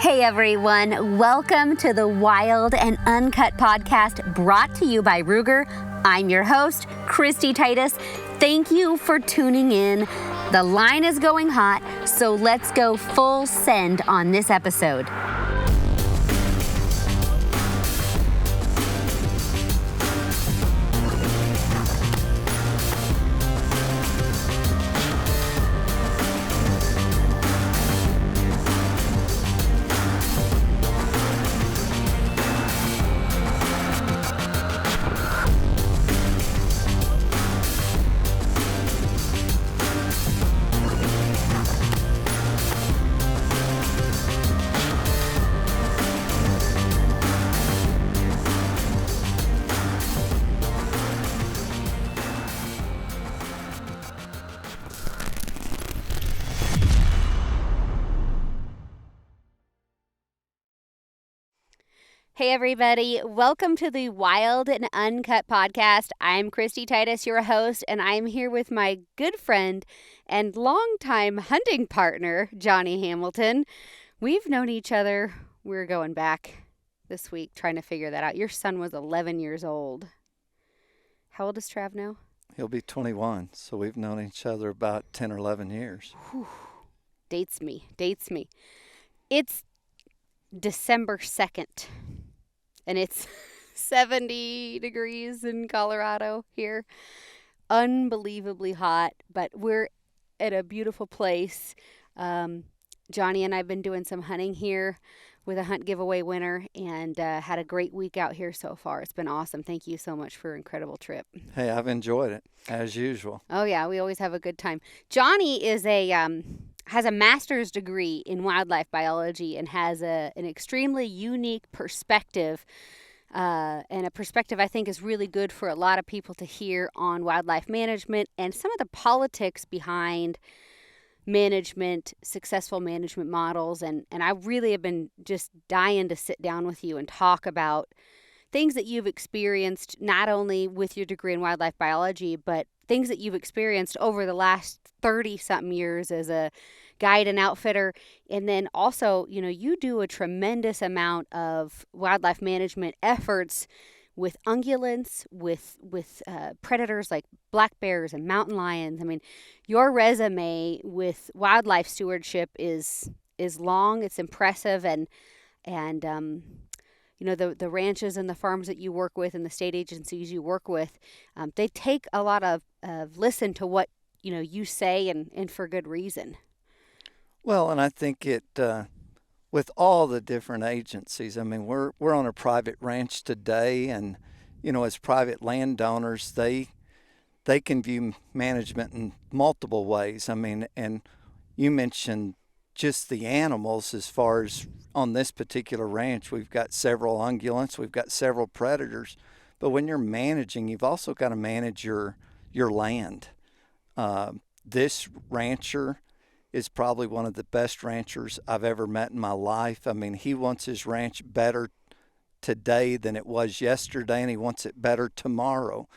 Hey everyone, welcome to the Wild and Uncut podcast brought to you by Ruger. I'm your host, Kristy Titus. Thank you for tuning in. The line is going hot, so let's go full send on this episode. Hey everybody, welcome to the Wild and Uncut podcast. I'm Kristy Titus, your host, and I'm here with my good friend and longtime hunting partner, Johnnie Hamilton. We've known each other, we're going back this week trying to figure that out. Your son was 11 years old. How old is Trav now? He'll be 21, so we've known each other about 10 or 11 years. Whew. Dates me. It's December 2nd. And it's 70 degrees in Colorado here. Unbelievably hot, but we're at a beautiful place. Johnnie and I have been doing some hunting here with a hunt giveaway winner and had a great week out here so far. It's been awesome. Thank you so much for an incredible trip. Hey, I've enjoyed it, as usual. Oh, yeah, we always have a good time. Johnnie is has a master's degree in wildlife biology and has an extremely unique perspective, and a perspective I think is really good for a lot of people to hear on wildlife management and some of the politics behind management, successful management models. And I really have been just dying to sit down with you and talk about things that you've experienced, not only with your degree in wildlife biology, but things that you've experienced over the last 30-something years as a guide and outfitter. And then also, you do a tremendous amount of wildlife management efforts with ungulates, with predators like black bears and mountain lions. I mean, your resume with wildlife stewardship is long, it's impressive, and the ranches and the farms that you work with and the state agencies you work with, they take a lot of listen to what you say, and for good reason. Well, and I think it with all the different agencies. I mean, we're on a private ranch today, and as private landowners, they can view management in multiple ways. I mean, and you mentioned just the animals. As far as on this particular ranch, we've got several ungulates, we've got several predators, but when you're managing, you've also got to manage your land. This rancher is probably one of the best ranchers I've ever met in my life. I mean, he wants his ranch better today than it was yesterday, and he wants it better tomorrow.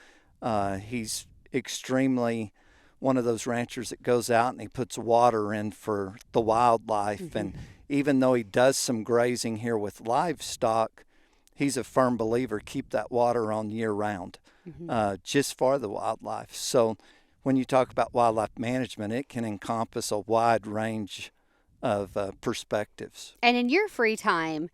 He's extremely one of those ranchers that goes out and he puts water in for the wildlife. Mm-hmm. And even though he does some grazing here with livestock, he's a firm believer, keep that water on year round, just for the wildlife. So when you talk about wildlife management, it can encompass a wide range of perspectives. And in your free time,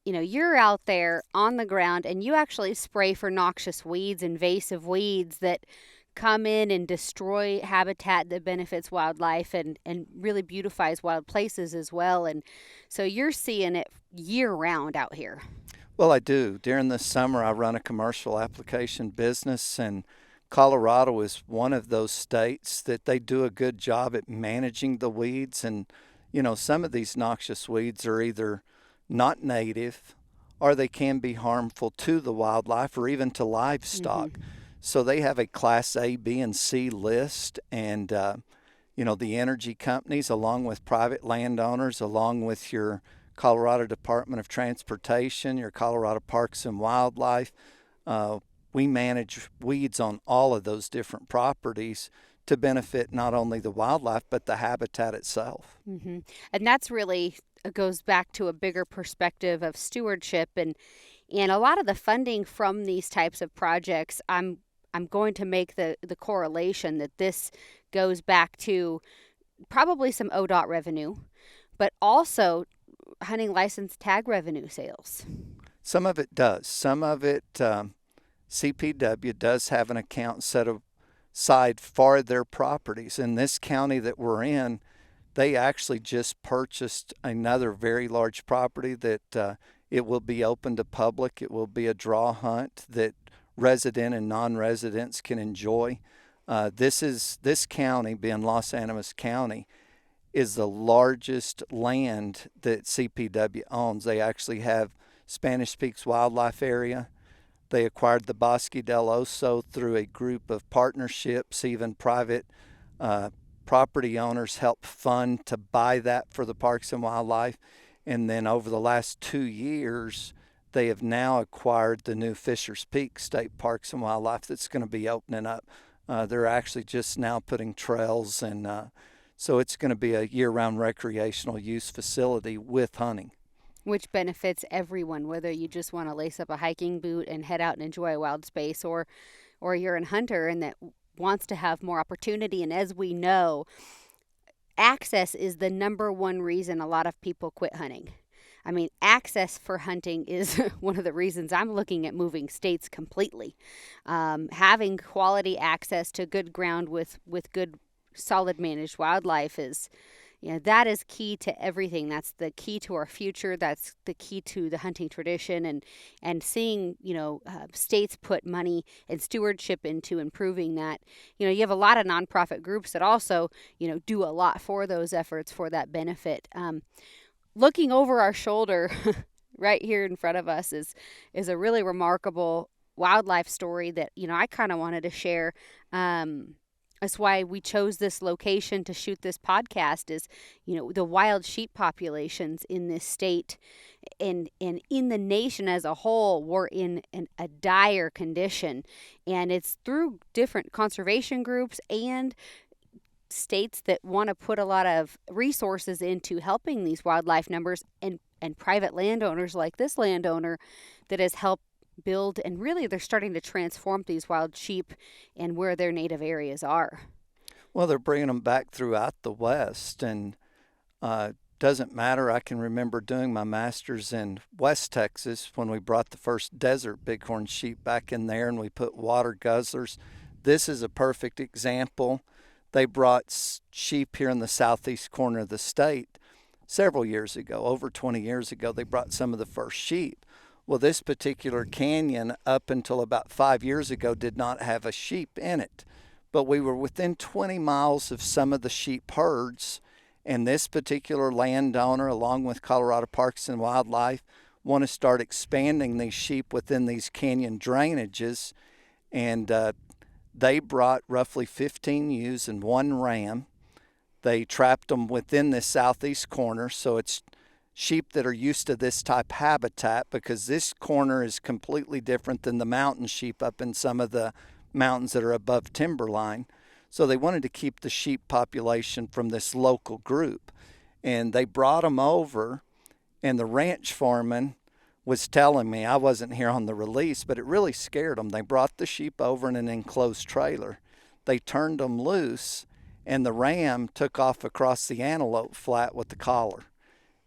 you're out there on the ground and you actually spray for noxious weeds, invasive weeds that come in and destroy habitat that benefits wildlife and really beautifies wild places as well. And so you're seeing it year round out here. Well, I do. During the summer, I run a commercial application business, and Colorado is one of those states that they do a good job at managing the weeds. And, some of these noxious weeds are either not native or they can be harmful to the wildlife or even to livestock. Mm-hmm. So they have a Class A, B, and C list, and, the energy companies, along with private landowners, along with your Colorado Department of Transportation, your Colorado Parks and Wildlife, we manage weeds on all of those different properties to benefit not only the wildlife, but the habitat itself. Mm-hmm. And that's really goes back to a bigger perspective of stewardship, and a lot of the funding from these types of projects, I'm going to make the correlation that this goes back to probably some ODOT revenue, but also hunting license tag revenue sales. Some of it does. Some of it, CPW does have an account set aside for their properties. In this county that we're in, they actually just purchased another very large property that it will be open to public. It will be a draw hunt that resident and non-residents can enjoy. This county, being Los Animas County, is the largest land that CPW owns. They actually have Spanish Peaks Wildlife Area. They acquired the Bosque del Oso through a group of partnerships. Even private property owners helped fund to buy that for the Parks and Wildlife. And then over the last 2 years, they have now acquired the new Fisher's Peak State Parks and Wildlife that's going to be opening up. They're actually just now putting trails, and so it's going to be a year-round recreational use facility with hunting. Which benefits everyone, whether you just want to lace up a hiking boot and head out and enjoy a wild space, or you're a hunter and that wants to have more opportunity. And as we know, access is the number one reason a lot of people quit hunting. I mean, access for hunting is one of the reasons I'm looking at moving states completely. Having quality access to good ground with good, solid managed wildlife is, that is key to everything. That's the key to our future. That's the key to the hunting tradition, and seeing, states put money and stewardship into improving that. You have a lot of nonprofit groups that also, do a lot for those efforts, for that benefit. Looking over our shoulder right here in front of us is a really remarkable wildlife story that, I kind of wanted to share. That's why we chose this location to shoot this podcast is, the wild sheep populations in this state and in the nation as a whole were in a dire condition. And it's through different conservation groups and states that want to put a lot of resources into helping these wildlife numbers, and private landowners like this landowner that has helped build, and really they're starting to transform these wild sheep and where their native areas are. Well, they're bringing them back throughout the West, and doesn't matter. I can remember doing my master's in West Texas when we brought the first desert bighorn sheep back in there, and we put water guzzlers. This is a perfect example. They brought sheep here in the southeast corner of the state several years ago, over 20 years ago. They brought some of the first sheep. Well, this particular canyon, up until about 5 years ago, did not have a sheep in it. But we were within 20 miles of some of the sheep herds, and this particular landowner, along with Colorado Parks and Wildlife, want to start expanding these sheep within these canyon drainages. And they brought roughly 15 ewes and one ram. They trapped them within this southeast corner, so it's sheep that are used to this type habitat, because this corner is completely different than the mountain sheep up in some of the mountains that are above timberline. So they wanted to keep the sheep population from this local group. And they brought them over, and the ranch foreman was telling me, I wasn't here on the release, but it really scared them. They brought the sheep over in an enclosed trailer. They turned them loose, and the ram took off across the antelope flat with the collar.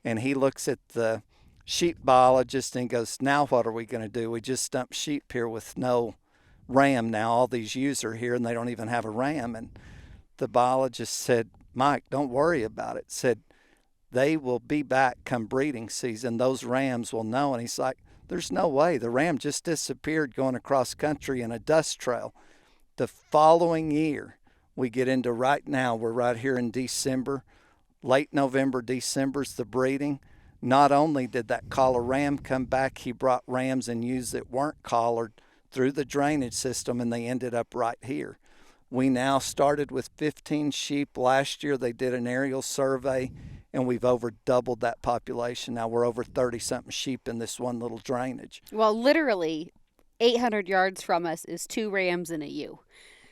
And he looks at the sheep biologist and goes, now what are we going to do? We just dumped sheep here with no ram. Now all these ewes are here and they don't even have a ram. And the biologist said, Mike, don't worry about it. Said, they will be back come breeding season. Those rams will know. And he's like, there's no way. The ram just disappeared going across country in a dust trail. The following year, we get into right now, we're right here in December. Late November, December's the breeding. Not only did that collar ram come back, he brought rams and ewes that weren't collared through the drainage system, and they ended up right here. We now started with 15 sheep. Last year they did an aerial survey, and we've over doubled that population. Now we're over 30-something sheep in this one little drainage. Well, literally 800 yards from us is 2 rams and a ewe.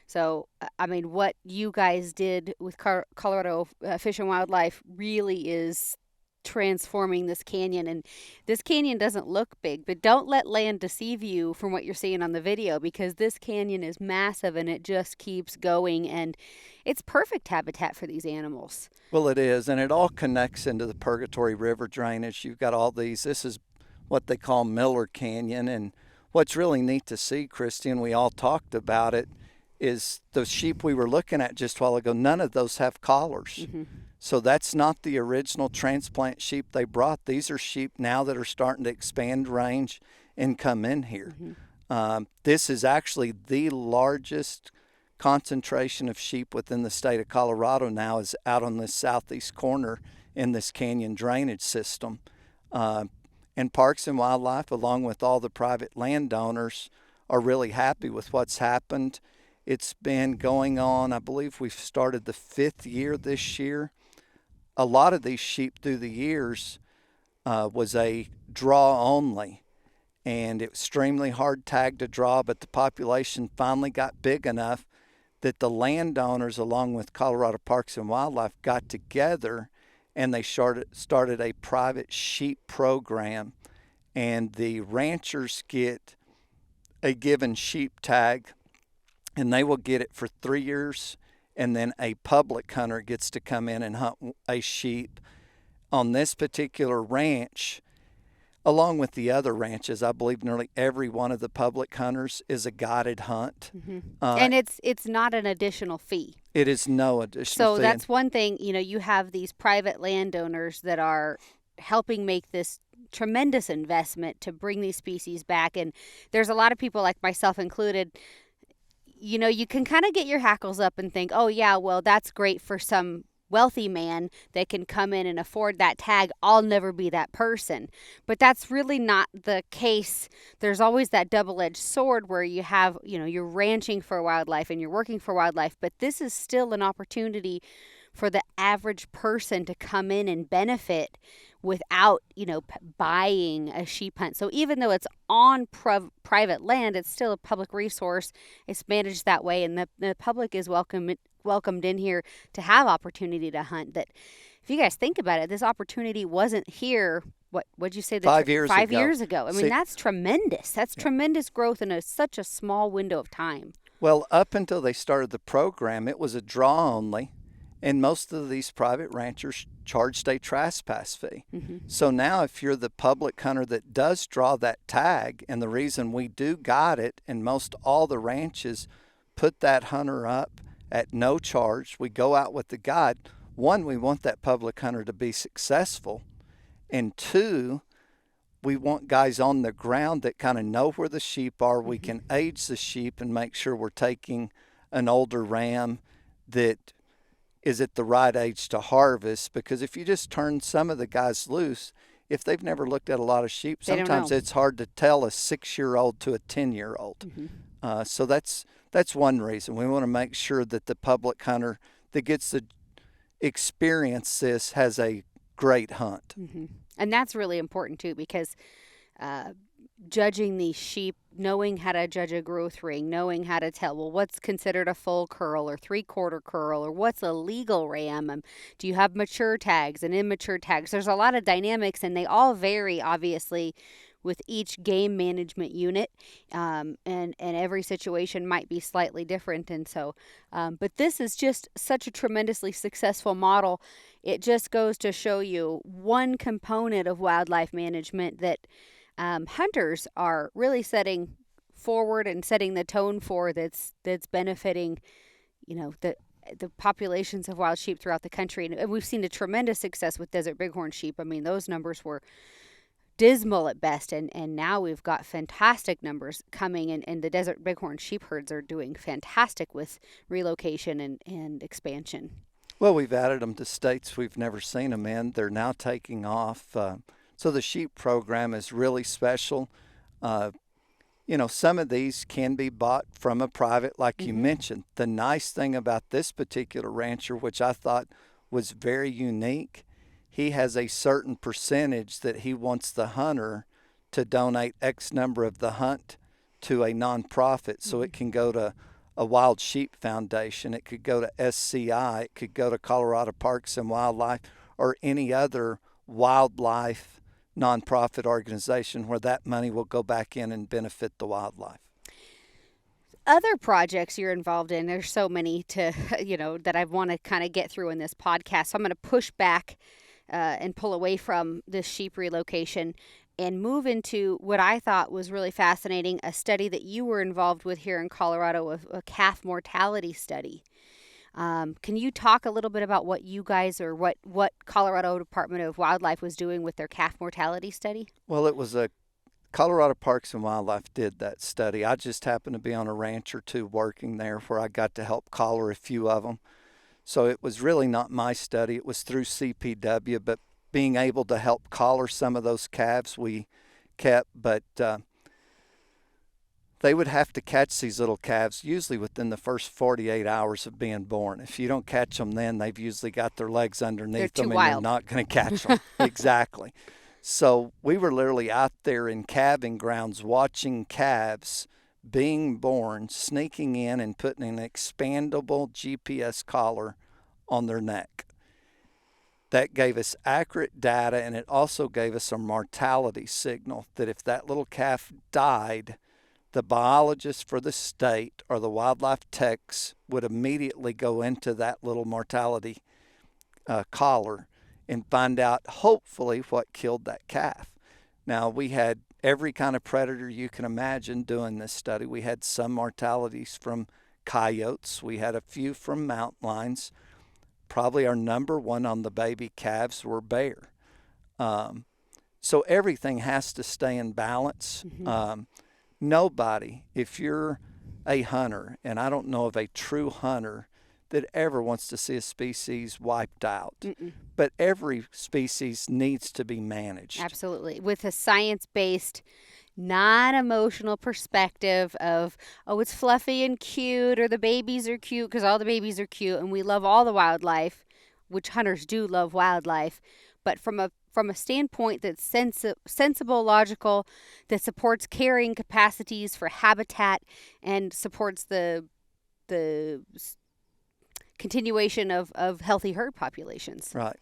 So, I mean, what you guys did with Colorado Fish and Wildlife really is transforming this canyon. And this canyon doesn't look big, but don't let land deceive you from what you're seeing on the video, because this canyon is massive and it just keeps going, and it's perfect habitat for these animals. Well, it is, and it all connects into the Purgatory River drainage. You've got all these. This is what they call Miller Canyon, and what's really neat to see, Kristy, and we all talked about it, is the sheep we were looking at just a while ago, none of those have collars. Mm-hmm. So that's not the original transplant sheep they brought. These are sheep now that are starting to expand range and come in here. Mm-hmm. This is actually the largest concentration of sheep within the state of Colorado now, is out on this southeast corner in this canyon drainage system. And Parks and Wildlife, along with all the private landowners, are really happy with what's happened. It's been going on, I believe we've started the 5th year this year. A lot of these sheep through the years was a draw only, and it was extremely hard tag to draw, but the population finally got big enough that the landowners, along with Colorado Parks and Wildlife, got together and they started a private sheep program, and the ranchers get a given sheep tag, and they will get it for 3 years, and then a public hunter gets to come in and hunt a sheep. On this particular ranch, along with the other ranches, I believe nearly every one of the public hunters is a guided hunt. Mm-hmm. And it's not an additional fee. It is no additional So fee. that's one thing, you have these private landowners that are helping make this tremendous investment to bring these species back. And there's a lot of people, like myself included, you can kind of get your hackles up and think, oh yeah, well, that's great for some wealthy man that can come in and afford that tag. I'll never be that person. But that's really not the case. There's always that double-edged sword where you have, you're ranching for wildlife and you're working for wildlife, but this is still an opportunity for the average person to come in and benefit without, buying a sheep hunt. So even though it's on private land, it's still a public resource. It's managed that way, and the public is welcomed in here to have opportunity to hunt. That, if you guys think about it, this opportunity wasn't here. What'd you say? 5 years ago. 5 years ago. I mean, that's tremendous. That's tremendous growth in such a small window of time. Well, up until they started the program, it was a draw only, and most of these private ranchers charged a trespass fee. Mm-hmm. So now if you're the public hunter that does draw that tag, and the reason we do guide it, and most all the ranches put that hunter up at no charge, we go out with the guide. One, we want that public hunter to be successful, and two, we want guys on the ground that kind of know where the sheep are. We can age the sheep and make sure we're taking an older ram that is at the right age to harvest, because if you just turn some of the guys loose, if they've never looked at a lot of sheep, sometimes it's hard to tell a 6-year-old to a 10-year-old. Mm-hmm. So that's one reason. We want to make sure that the public hunter that gets to experience this has a great hunt. Mm-hmm. And that's really important too, because judging these sheep, knowing how to judge a growth ring, knowing how to tell, well, what's considered a full curl or 3/4 curl, or what's a legal ram? Do you have mature tags and immature tags? There's a lot of dynamics, and they all vary, obviously, with each game management unit, and every situation might be slightly different. And so, but this is just such a tremendously successful model. It just goes to show you one component of wildlife management that hunters are really setting forward and setting the tone for, that's benefiting, the populations of wild sheep throughout the country. And we've seen a tremendous success with desert bighorn sheep. I mean, those numbers were dismal at best, and now we've got fantastic numbers coming, and the desert bighorn sheep herds are doing fantastic with relocation and expansion. Well, we've added them to states we've never seen them in. They're now taking off. So the sheep program is really special. Some of these can be bought from a private, like you mentioned. The nice thing about this particular rancher, which I thought was very unique, he has a certain percentage that he wants the hunter to donate X number of the hunt to a nonprofit. So it can go to a Wild Sheep Foundation, it could go to SCI, it could go to Colorado Parks and Wildlife, or any other wildlife nonprofit organization where that money will go back in and benefit the wildlife. Other projects you're involved in, there's so many to, that I want to kind of get through in this podcast. So I'm going to push back and pull away from this sheep relocation and move into what I thought was really fascinating, a study that you were involved with here in Colorado, a calf mortality study. Can you talk a little bit about what you guys or what Colorado Department of Wildlife was doing with their calf mortality study? Well, it was a Colorado Parks and Wildlife did that study. I just happened to be on a ranch or two working there where I got to help collar a few of them. So it was really not my study. It was through CPW, but being able to help collar some of those calves we kept. But they would have to catch these little calves usually within the first 48 hours of being born. If you don't catch them then, they've usually got their legs underneath them and you're not going to catch them. Exactly. So we were literally out there in calving grounds watching calves being born, sneaking in and putting an expandable GPS collar on their neck. That gave us accurate data, and it also gave us a mortality signal that if that little calf died, the biologist for the state or the wildlife techs would immediately go into that little mortality collar and find out, hopefully, what killed that calf. Now, we had every kind of predator you can imagine doing this study. We had some mortalities from coyotes. We had a few from mountain lions. Probably our number one on the baby calves were bear. So everything has to stay in balance. Mm-hmm. Nobody, if you're a hunter, and I don't know of a true hunter that ever wants to see a species wiped out. Mm-mm. But every species needs to be managed. Absolutely. With a science-based, non-emotional perspective of, oh, it's fluffy and cute, or the babies are cute because all the babies are cute, and we love all the wildlife, which hunters do love wildlife, but from a standpoint that's sensible, logical, that supports carrying capacities for habitat and supports the continuation of healthy herd populations. Right.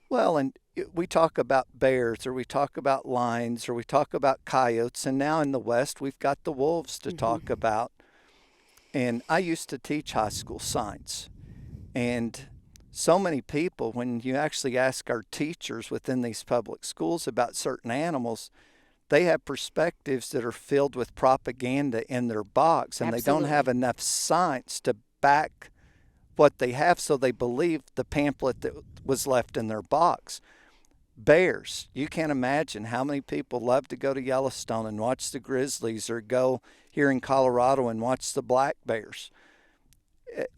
Well, and we talk about bears, or we talk about lions, or we talk about coyotes, and now in the West we've got the wolves to mm-hmm. talk about. And I used to teach high school science, and so many people, when you actually ask our teachers within these public schools about certain animals, they have perspectives that are filled with propaganda in their box, and Absolutely. They don't have enough science to back what they have, so they believe the pamphlet that was left in their box. Bears, you can't imagine how many people love to go to Yellowstone and watch the grizzlies, or go here in Colorado and watch the black bears.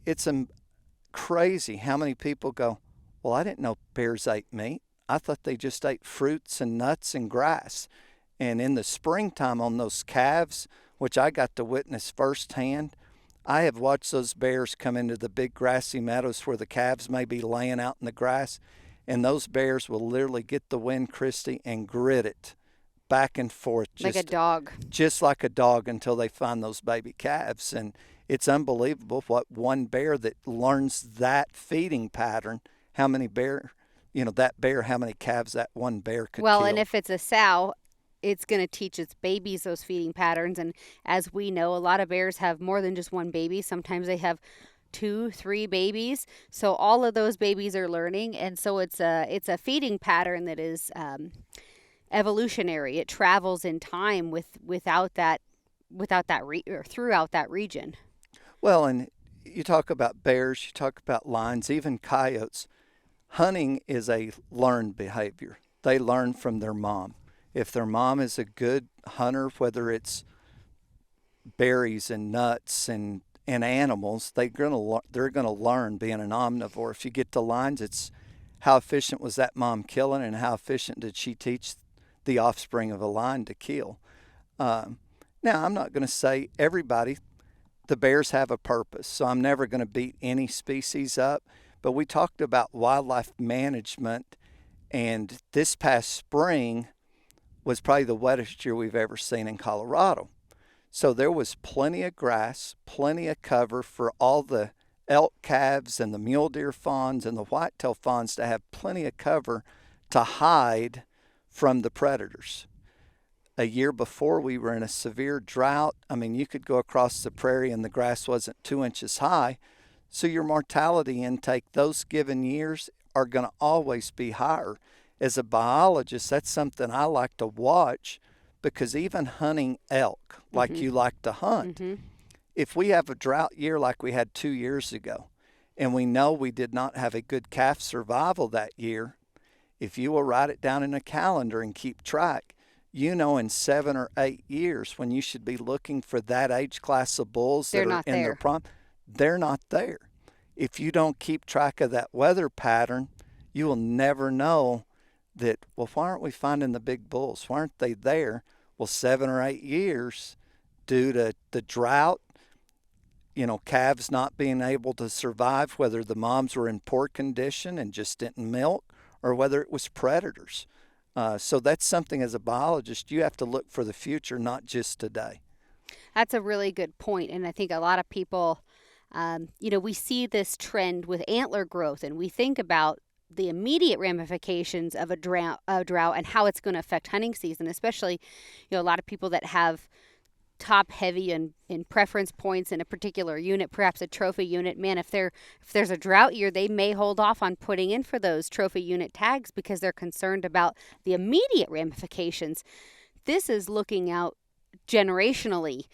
It's crazy how many people go, well, I didn't know bears ate meat. I thought they just ate fruits and nuts and grass. And in the springtime on those calves, which I got to witness firsthand, I have watched those bears come into the big grassy meadows where the calves may be laying out in the grass, and those bears will literally get the wind, Kristy, and grit it back and forth. Like a dog. Just like a dog, until they find those baby calves. And it's unbelievable what one bear that learns that feeding pattern, how many how many calves that one bear could kill. And if it's a sow, it's going to teach its babies those feeding patterns. And as we know, a lot of bears have more than just one baby. Sometimes they have 2-3 babies. So all of those babies are learning. And so it's a feeding pattern that is evolutionary. It travels in time throughout that region. Well, and you talk about bears, you talk about lions, even coyotes. Hunting is a learned behavior. They learn from their mom. If their mom is a good hunter, whether it's berries and nuts and animals, they're gonna learn being an omnivore. If you get to lions, it's how efficient was that mom killing, and how efficient did she teach the offspring of a lion to kill. Now, I'm not going to say everybody. The bears have a purpose, so I'm never going to beat any species up. But we talked about wildlife management, and this past spring was probably the wettest year we've ever seen in Colorado. So there was plenty of grass, plenty of cover for all the elk calves and the mule deer fawns and the whitetail fawns to have plenty of cover to hide from the predators. A year before, we were in a severe drought. I mean, you could go across the prairie and the grass wasn't 2 inches high. So your mortality intake those given years are going to always be higher. As a biologist, that's something I like to watch, because even hunting elk, like you like to hunt, if we have a drought year like we had 2 years ago, and we know we did not have a good calf survival that year, if you will write it down in a calendar and keep track, you know in 7 or 8 years, when you should be looking for that age class of bulls that are in their prime, they're not there. If you don't keep track of that weather pattern, you will never know that, well, why aren't we finding the big bulls? Why aren't they there? Well, 7 or 8 years, due to the drought, calves not being able to survive, whether the moms were in poor condition and just didn't milk, or whether it was predators. So that's something, as a biologist, you have to look for the future, not just today. That's a really good point. And I think a lot of people, we see this trend with antler growth, and we think about the immediate ramifications of a drought and how it's going to affect hunting season, especially, a lot of people that have top heavy and in preference points in a particular unit, perhaps a trophy unit. Man, if there's a drought year, they may hold off on putting in for those trophy unit tags because they're concerned about the immediate ramifications. This is looking out generationally,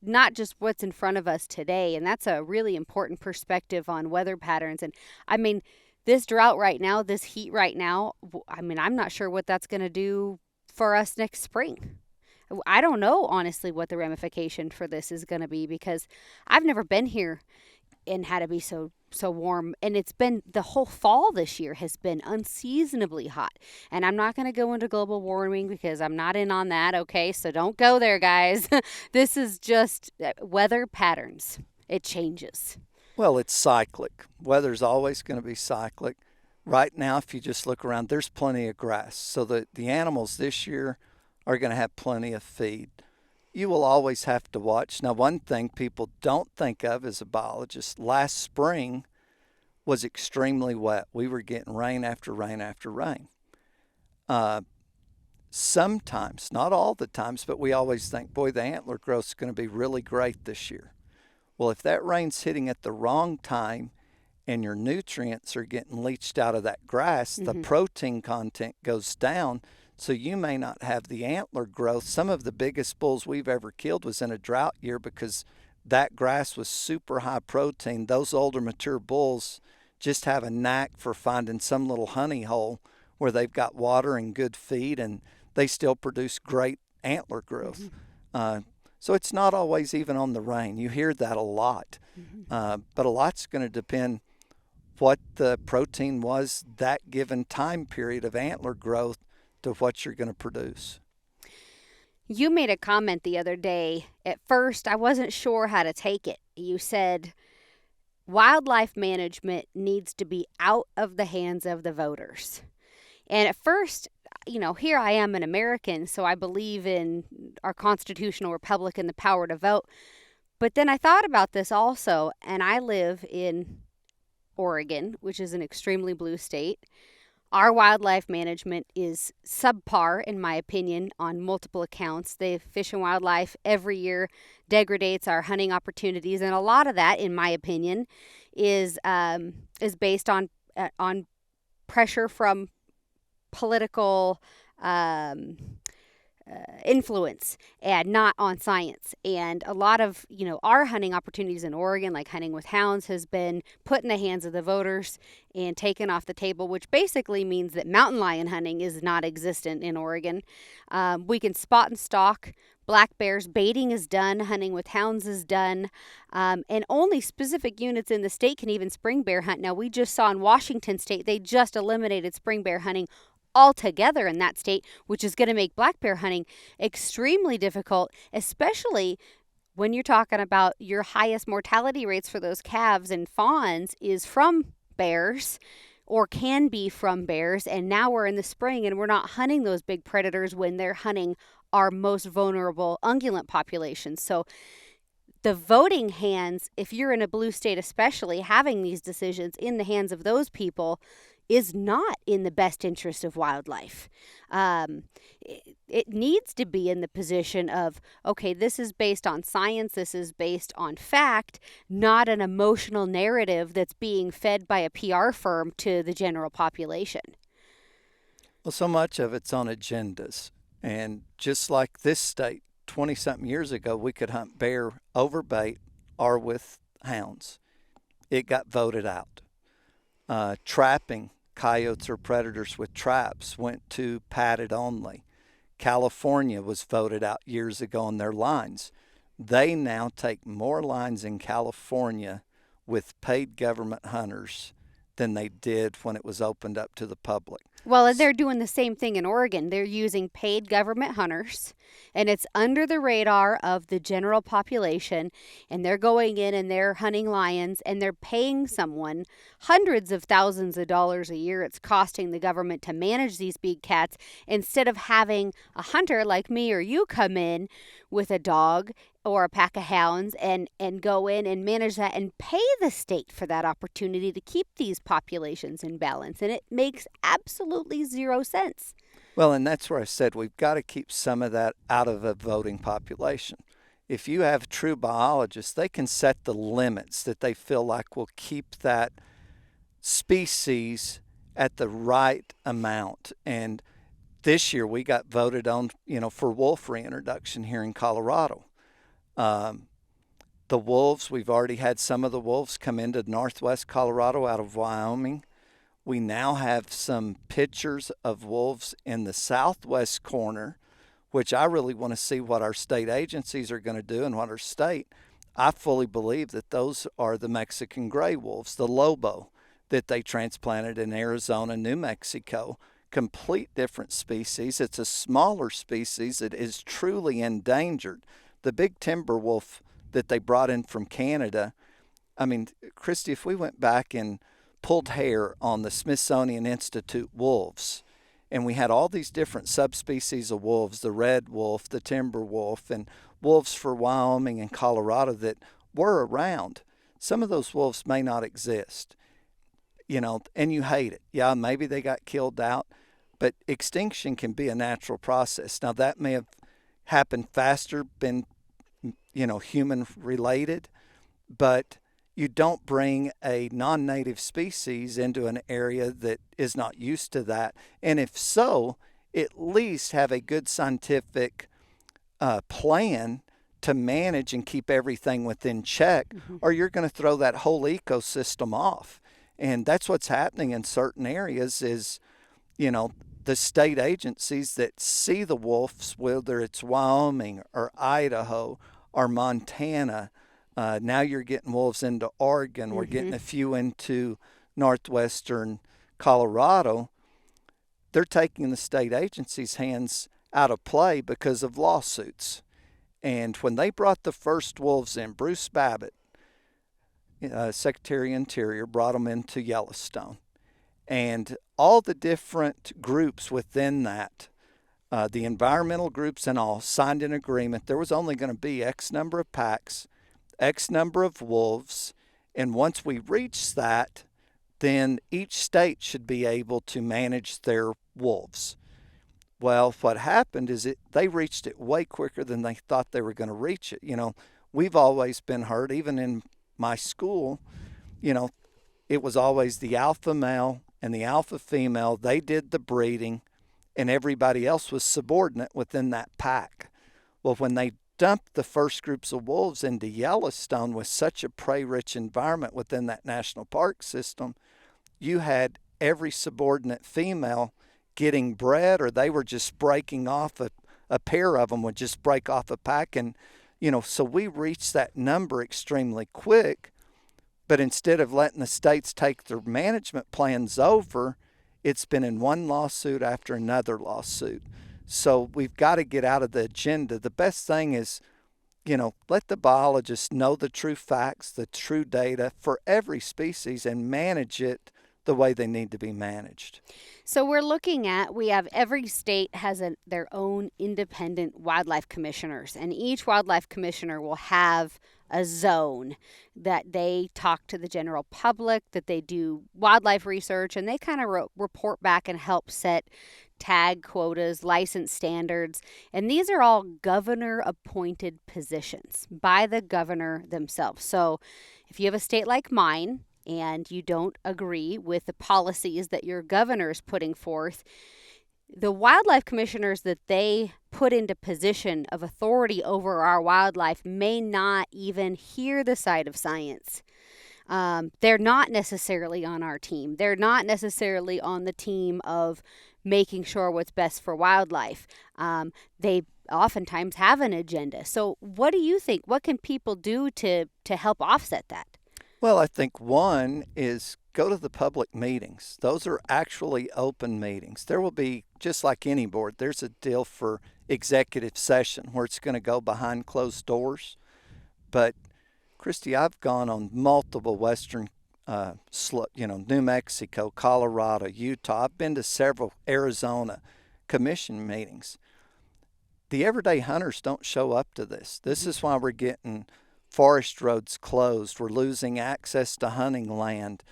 not just what's in front of us today. And that's a really important perspective on weather patterns. And I mean, this drought right now, this heat right now, I'm not sure what that's going to do for us next spring. I don't know, honestly, what the ramification for this is going to be, because I've never been here and had to be so warm. And it's been, the whole fall this year has been unseasonably hot. And I'm not going to go into global warming because I'm not in on that, okay? So don't go there, guys. This is just weather patterns. It changes. Well, it's cyclic. Weather's always going to be cyclic. Right now, if you just look around, there's plenty of grass. So the animals this year are going to have plenty of feed. You will always have to watch. Now, one thing people don't think of as a biologist, last spring was extremely wet. We were getting rain after rain after rain. Sometimes, not all the times, but we always think, boy, the antler growth is going to be really great this year. Well, if that rain's hitting at the wrong time and your nutrients are getting leached out of that grass, the protein content goes down. So you may not have the antler growth. Some of the biggest bulls we've ever killed was in a drought year because that grass was super high protein. Those older mature bulls just have a knack for finding some little honey hole where they've got water and good feed, and they still produce great antler growth. So it's not always even on the rain. You hear that a lot. But a lot's going to depend what the protein was that given time period of antler growth to what you're going to produce. You made a comment the other day. At first, I wasn't sure how to take it. You said wildlife management needs to be out of the hands of the voters. And at first, here I am, an American, so I believe in our constitutional republic and the power to vote. But then I thought about this also, and I live in Oregon, which is an extremely blue state. Our wildlife management is subpar, in my opinion, on multiple accounts. The Fish and Wildlife every year degrades our hunting opportunities, and a lot of that, in my opinion, is based on pressure from political influence and not on science. And a lot of, our hunting opportunities in Oregon, like hunting with hounds, has been put in the hands of the voters and taken off the table, which basically means that mountain lion hunting is not existent in Oregon. We can spot and stalk black bears. Baiting is done. Hunting with hounds is done. And only specific units in the state can even spring bear hunt. Now, we just saw in Washington state, they just eliminated spring bear hunting altogether in that state, which is going to make black bear hunting extremely difficult, especially when you're talking about your highest mortality rates for those calves and fawns is from bears, or can be from bears. And now we're in the spring and we're not hunting those big predators when they're hunting our most vulnerable ungulate populations. So the voting hands, if you're in a blue state especially, having these decisions in the hands of those people is not in the best interest of wildlife. It needs to be in the position of, okay, this is based on science, this is based on fact, not an emotional narrative that's being fed by a PR firm to the general population. Well, so much of it's on agendas. And just like this state, 20 something years ago, we could hunt bear over bait or with hounds. It got voted out. Trapping coyotes or predators with traps went to padded only. California was voted out years ago on their lines. They now take more lines in California with paid government hunters than they did when it was opened up to the public. Well, and they're doing the same thing in Oregon. They're using paid government hunters, and it's under the radar of the general population, and they're going in and they're hunting lions, and they're paying someone hundreds of thousands of dollars a year. It's costing the government to manage these big cats instead of having a hunter like me or you come in with a dog or a pack of hounds and go in and manage that and pay the state for that opportunity to keep these populations in balance. And it makes absolutely zero sense. Well, and that's where I said we've got to keep some of that out of a voting population. If you have true biologists, they can set the limits that they feel like will keep that species at the right amount. And this year we got voted on, for wolf reintroduction here in Colorado. The wolves, we've already had some of the wolves come into northwest Colorado out of Wyoming. We now have some pictures of wolves in the southwest corner, which I really want to see what our state agencies are going to do and what our state. I fully believe that those are the Mexican gray wolves, the Lobo, that they transplanted in Arizona, New Mexico. Complete different species. It's a smaller species that is truly endangered. The big timber wolf that they brought in from Canada, I mean, Kristy, if we went back and pulled hair on the Smithsonian Institute wolves, and we had all these different subspecies of wolves, the red wolf, the timber wolf, and wolves for Wyoming and Colorado that were around, some of those wolves may not exist, and you hate it. Yeah, maybe they got killed out, but extinction can be a natural process. Now, that may have happened faster, been, human related, but you don't bring a non-native species into an area that is not used to that. And if so, at least have a good scientific plan to manage and keep everything within check, or you're going to throw that whole ecosystem off. And that's what's happening in certain areas is, the state agencies that see the wolves, whether it's Wyoming or Idaho or Montana. Now you're getting wolves into Oregon. We're getting a few into northwestern Colorado. They're taking the state agencies' hands out of play because of lawsuits. And when they brought the first wolves in, Bruce Babbitt, Secretary of Interior, brought them into Yellowstone. And all the different groups within that, the environmental groups and all, signed an agreement. There was only going to be X number of packs, X number of wolves, and once we reach that, then each state should be able to manage their wolves. Well, what happened is they reached it way quicker than they thought they were going to reach it. We've always been heard, even in my school, it was always the alpha male and the alpha female. They did the breeding, and everybody else was subordinate within that pack. Well, when they dumped the first groups of wolves into Yellowstone with such a prey-rich environment within that national park system, you had every subordinate female getting bred, or they were just breaking off. A pair of them would just break off a pack. And, so we reached that number extremely quick. But instead of letting the states take their management plans over, it's been in one lawsuit after another lawsuit. So we've got to get out of the agenda. The best thing is, let the biologists know the true facts, the true data for every species and manage it the way they need to be managed. So we have every state has their own independent wildlife commissioners, and each wildlife commissioner will have a zone, that they talk to the general public, that they do wildlife research, and they kind of report back and help set tag quotas, license standards. And these are all governor appointed positions by the governor themselves. So if you have a state like mine and you don't agree with the policies that your governor is putting forth, the wildlife commissioners that they put into position of authority over our wildlife may not even hear the side of science. They're not necessarily on our team. They're not necessarily on the team of making sure what's best for wildlife. They oftentimes have an agenda. So what do you think? What can people do to help offset that? Well, I think one is go to the public meetings. Those are actually open meetings. There will be, just like any board, there's a deal for executive session where it's going to go behind closed doors. But, Kristy, I've gone on multiple western, New Mexico, Colorado, Utah. I've been to several Arizona commission meetings. The everyday hunters don't show up to this. This is why we're getting forest roads closed. We're losing access to hunting land.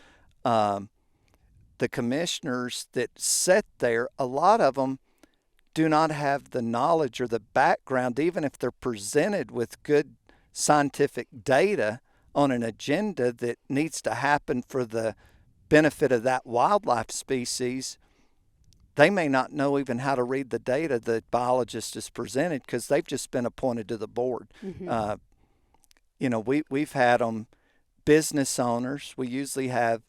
The commissioners that sit there, a lot of them do not have the knowledge or the background, even if they're presented with good scientific data on an agenda that needs to happen for the benefit of that wildlife species. They may not know even how to read the data that Biologist has presented because they've just been appointed to the board. We've had them business owners. We usually have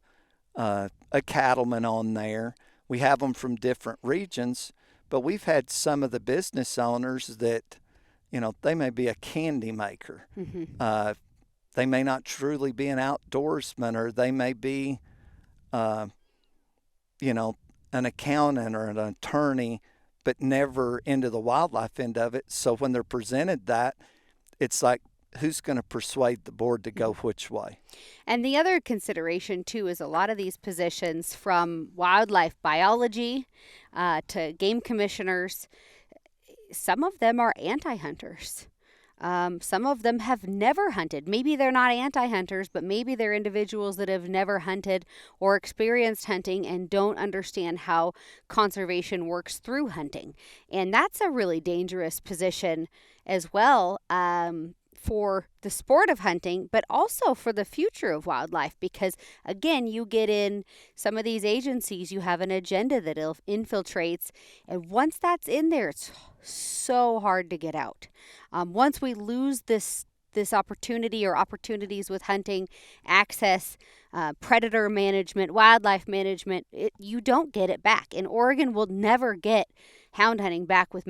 a cattleman on there. We have them from different regions, but we've had some of the business owners that, they may be a candy maker. They may not truly be an outdoorsman, or they may be, an accountant or an attorney, but never into the wildlife end of it. So when they're presented that, it's like, who's going to persuade the board to go which way? And the other consideration, too, is a lot of these positions, from wildlife biology to game commissioners, some of them are anti-hunters. Some of them have never hunted. Maybe they're not anti-hunters, but maybe they're individuals that have never hunted or experienced hunting and don't understand how conservation works through hunting. And that's a really dangerous position as well, for the sport of hunting, but also for the future of wildlife, because again, you get in some of these agencies, you have an agenda that infiltrates, and once that's in there, it's so hard to get out. Once we lose this opportunity or opportunities with hunting, access, predator management, wildlife management, you don't get it back. And Oregon will never get hound hunting back with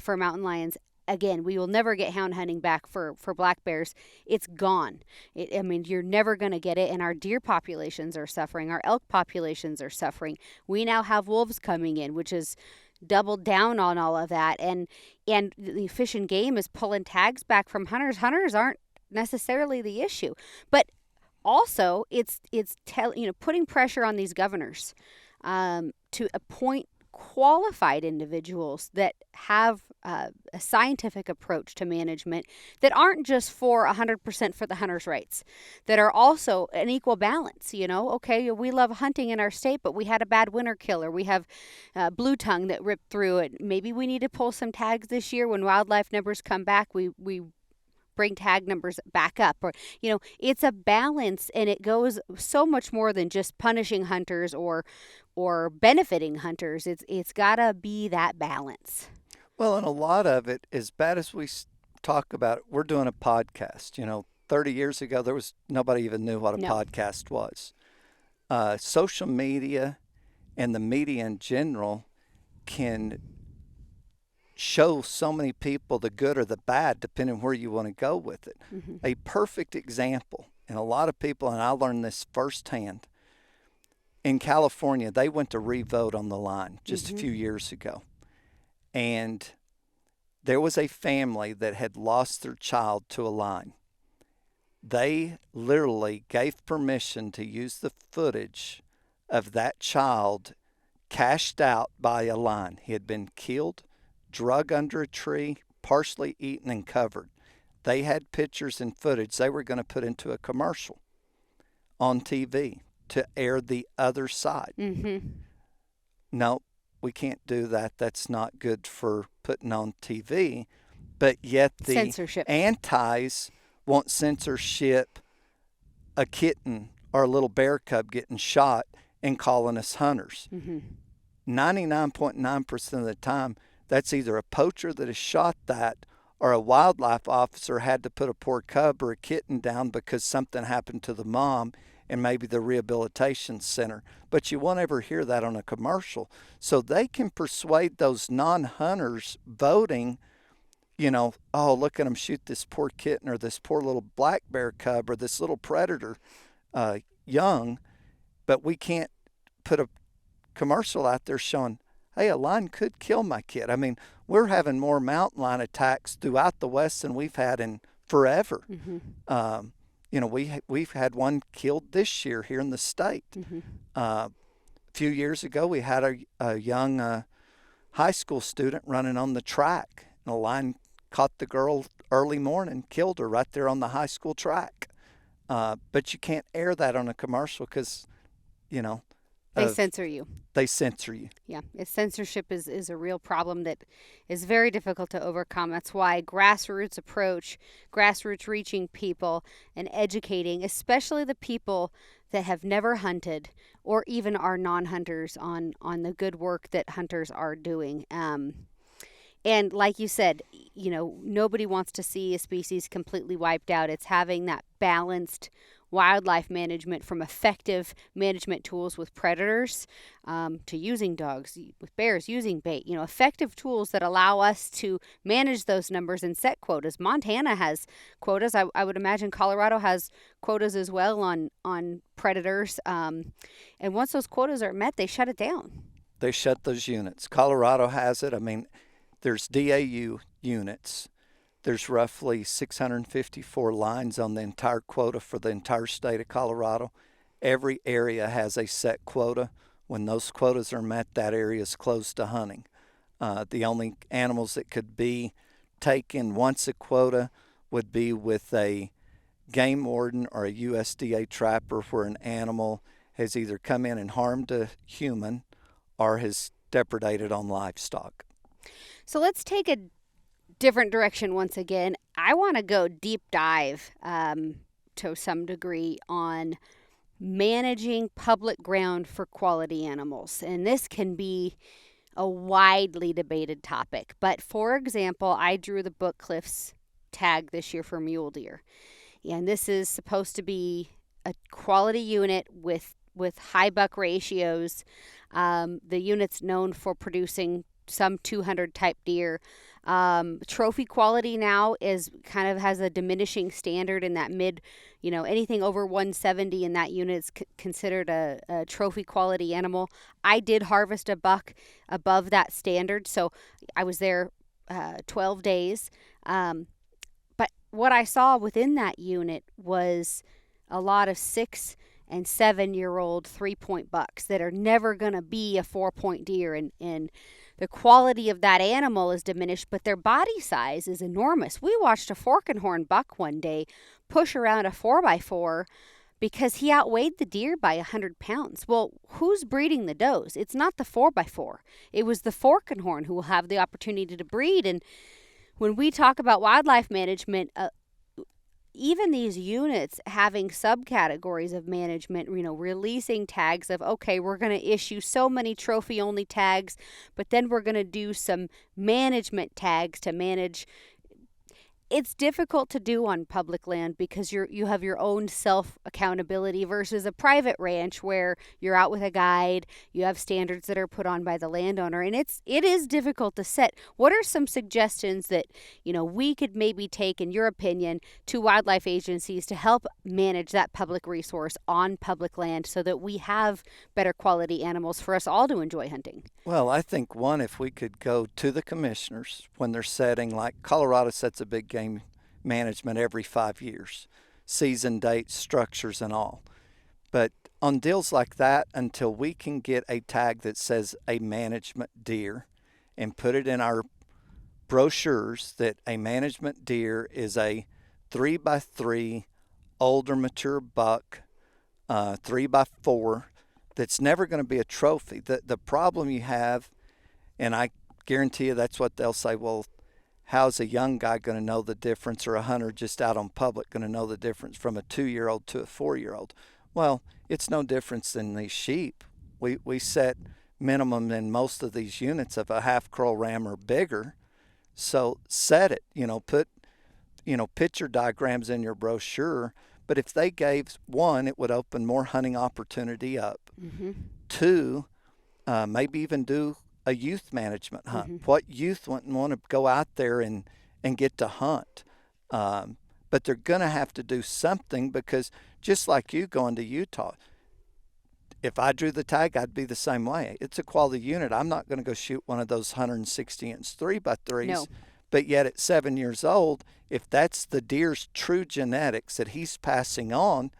for mountain lions. Again, we will never get hound hunting back for black bears. It's gone. You're never going to get it. And our deer populations are suffering. Our elk populations are suffering. We now have wolves coming in, which is doubled down on all of that. And the Fish and Game is pulling tags back from hunters. Hunters aren't necessarily the issue. But also, it's putting pressure on these governors to appoint qualified individuals that have a scientific approach to management, that aren't just for 100% for the hunter's rights, that are also an equal balance. Okay, we love hunting in our state, but we had a bad winter killer. We have blue tongue that ripped through it. Maybe we need to pull some tags this year. When wildlife numbers come back, we bring tag numbers back up. Or it's a balance, and it goes so much more than just punishing hunters or benefiting hunters. It's got to be that balance. Well, and a lot of it, as bad as we talk about it, we're doing a podcast. 30 years ago, there was nobody even knew what a podcast was. Social media and the media in general can show so many people the good or the bad, depending where you want to go with it. A perfect example, and a lot of people, and I learned this firsthand, in California, they went to re-vote on the line just a few years ago. And there was a family that had lost their child to a line. They literally gave permission to use the footage of that child cashed out by a line. He had been killed, drug under a tree, partially eaten and covered. they had pictures and footage they were going to put into a commercial on TV to air the other side. Mm-hmm. No, we can't do that. That's not good for putting on TV. But yet the Censorship. antis won't censorship a kitten or a little bear cub getting shot and calling us hunters. Mm-hmm. 99.9% of the time, that's either a poacher that has shot that or a wildlife officer had to put a poor cub or a kitten down because something happened to the mom and maybe the rehabilitation center. But you won't ever hear that on a commercial. So they can persuade those non-hunters voting, you know, oh, look at them shoot this poor kitten or this poor little black bear cub or this little predator young, but we can't put a commercial out there showing, hey, a lion could kill my kid. I mean, we're having more mountain lion attacks throughout the West than we've had in forever. Mm-hmm. You know, we've had one killed this year here in the state. Mm-hmm. A few years ago, we had a young high school student running on the track, and a lion caught the girl early morning, killed her right there on the high school track. But you can't air that on a commercial because, you know, They censor you. They censor you. Yeah, censorship is a real problem that is very difficult to overcome. That's why grassroots approach, grassroots reaching people and educating, especially the people that have never hunted or even are non-hunters on the good work that hunters are doing. And like you said, you know, nobody wants to see a species completely wiped out. It's having that balanced wildlife management, from effective management tools with predators to using dogs, with bears, using bait, you know, effective tools that allow us to manage those numbers and set quotas. Montana has quotas. I would imagine Colorado has quotas as well on predators. And once those quotas are met, they shut it down. They shut those units. Colorado has it. I mean, there's DAU units. There's roughly 654 lines on the entire quota for the entire state of Colorado. Every area has a set quota. When those quotas are met, that area is closed to hunting. The only animals that could be taken once a quota would be with a game warden or a USDA trapper, where an animal has either come in and harmed a human or has depredated on livestock. So let's take a different direction once again. I want to go deep dive to some degree on managing public ground for quality animals. And this can be a widely debated topic. But for example, I drew the Book Cliffs tag this year for mule deer. And this is supposed to be a quality unit with high buck ratios. The unit's known for producing some 200 type deer. Trophy quality now is kind of has a diminishing standard in that mid, you know, anything over 170 in that unit is considered a trophy quality animal. I did harvest a buck above that standard, so I was there 12 days. But what I saw within that unit was a lot of 6 and 7-year-old 3-point bucks that are never going to be a 4-point deer, and the quality of that animal is diminished, but their body size is enormous. We watched a fork and horn buck one day push around a 4x4 because he outweighed the deer by 100 pounds. Well, who's breeding the does? It's not the 4x4. It was the fork and horn who will have the opportunity to breed. And when we talk about wildlife management, even these units having subcategories of management, you know, releasing tags of, okay, we're going to issue so many trophy only tags, but then we're going to do some management tags to manage. It's difficult to do on public land because you have your own self accountability versus a private ranch where you're out with a guide, you have standards that are put on by the landowner, and it is difficult to set. What are some suggestions that, you know, we could maybe take, in your opinion, to wildlife agencies to help manage that public resource on public land so that we have better quality animals for us all to enjoy hunting? Well, I think one, if we could go to the commissioners when they're setting, like Colorado sets a big game management every 5 years, season dates, structures, and all. But on deals like that, until we can get a tag that says a management deer and put it in our brochures that a management deer is a 3x3 older mature buck, 3x4, that's never going to be a trophy. The problem you have, and I guarantee you that's what they'll say, well, how's a young guy going to know the difference, or a hunter just out on public going to know the difference from a 2-year-old to a 4-year-old? Well, it's no difference than these sheep. We set minimum in most of these units of a half curl ram or bigger. So set it, put, picture diagrams in your brochure. But if they gave, one, it would open more hunting opportunity up. Mm-hmm. Two, maybe even do a youth management hunt. Mm-hmm. What youth wouldn't want to go out there and get to hunt? But they're going to have to do something, because just like you going to Utah, if I drew the tag, I'd be the same way. It's a quality unit. I'm not going to go shoot one of those 160-inch 3x3s. No. But yet at 7 years old, if that's the deer's true genetics that he's passing on,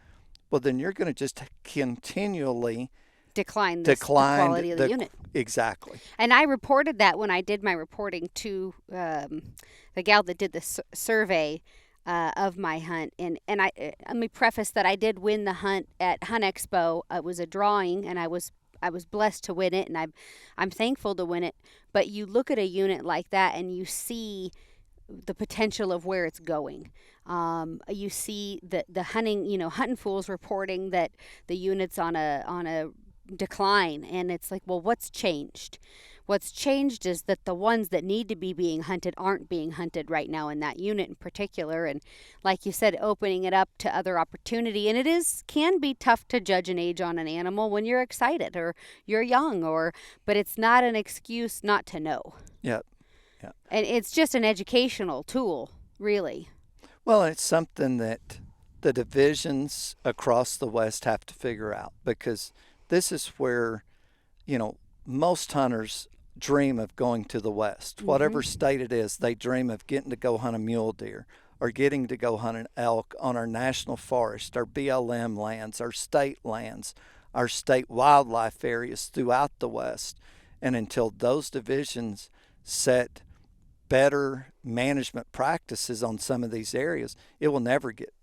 well, then you're going to just continually decline the quality of the unit. Exactly. And I reported that when I did my reporting to the gal that did the survey of my hunt. And I let me preface that I did win the hunt at Hunt Expo. It was a drawing, and I was blessed to win it, and I'm thankful to win it. But you look at a unit like that, and you see the potential of where it's going. You see the hunting, Hunting Fool's reporting that the unit's on a decline, and it's like, well, what's changed? What's changed is that the ones that need to be being hunted aren't being hunted right now in that unit in particular. And like you said, opening it up to other opportunity. And can be tough to judge an age on an animal when you're excited or you're young, but it's not an excuse not to know. Yep. And it's just an educational tool, really. Well, it's something that the divisions across the West have to figure out, because this is where, most hunters dream of going to the West. Mm-hmm. Whatever state it is, they dream of getting to go hunt a mule deer or getting to go hunt an elk on our national forest, our BLM lands, our state lands, our state wildlife areas throughout the West. And until those divisions set better management practices on some of these areas, it will never get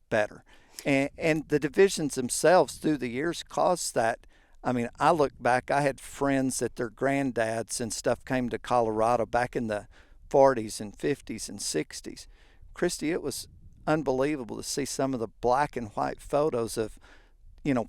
better. And the divisions themselves through the years caused that. I mean, I look back, I had friends that their granddads and stuff came to Colorado back in the 40s and 50s and 60s. Kristy, it was unbelievable to see some of the black and white photos of,